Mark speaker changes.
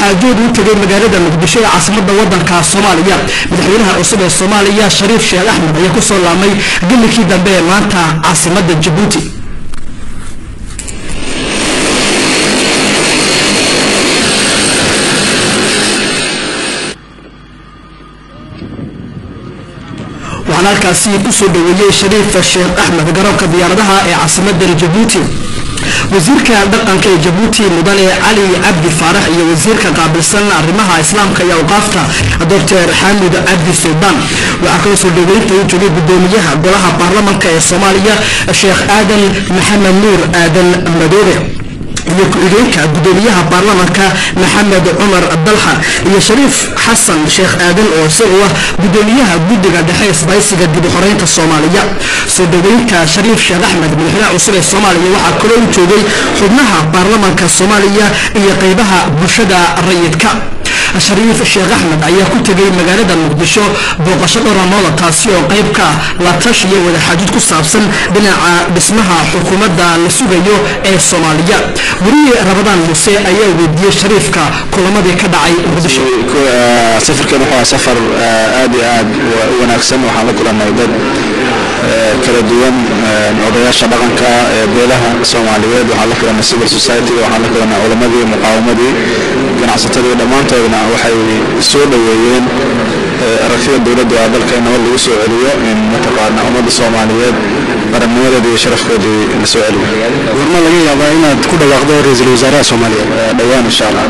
Speaker 1: wadaxaajood u tagay magaalada muqdisho ee caasimadda waddanka Soomaaliya madaxweynaha cusub ee Soomaaliya Shariif Sheekh Axmed ayaa ku soo laamay gilkii dambe ee maanta caasimadda Djibouti halkaasi ku soo dhaweeyay Shariif Sheekh Axmed garoonka diyaaradaha ee caasimadda Djibouti wasiirka dhaqanka ee Djibouti mudane Ali Abdi Faarax iyo wasiirka qaabilsan arrimaha islaamka iyo awqaafta Dr. Hamid Abdi Sultan waxa kale soo dhaweeyay u joogay gudoomiyaha golaha baarlamaanka ee Soomaaliya Sheekh Aadan Maxamed Nuur Aadan Madoobe iyo ku-xigeenka gudoomiyaha baarlamaanka Maxamed Umar Abdalha iyo Shariif Xasan Sheekh Aadan oo isagoo gudoomiyaha guddiga dhexe isbaysiga dib u xoreynta Soomaaliya soo dhaweynta Shariif Sheekh Axmed madaxweynaha cusub ee Soomaaliya waxa kale oo joogay xubnaha baarlamaanka Soomaaliya iyo qaybaha bulshada rayidka Shariif Sheekh Axmed ayaa ku tagay magaalada Muqdisho booqasho dhowr taasi oo qayb ka la tashiyo wada xaajid ku saabsan dhinaca dhismaha xukuumadda la sugayo ee Soomaaliya wariye Ramadaan Muuse ayaa weydiiyay Shariifka kulamadii ka dhacay Muqdisho
Speaker 2: safarkan waa safar aad iyo aad wanaagsan waxaan la kulanay dad kala duwan odayaasha dhaqanka ee beelaha Soomaaliyeed waxaan la kulanay civil society waxaan la kulanay culamadii muqaawamadii ganacsatada dhamaantoodna waxay soo dhaweeyeen aragtida dawladda ee dalkeena lagu soo celiyo in mataqaana ummadda Soomaaliyeed qarannimadeeda iyo sharafkeeda la soo celiyo warma laga yaabaa inaad ku dhawaaqdo ra'iisul wasaaraha Soomaaliya dhawaan insha Allah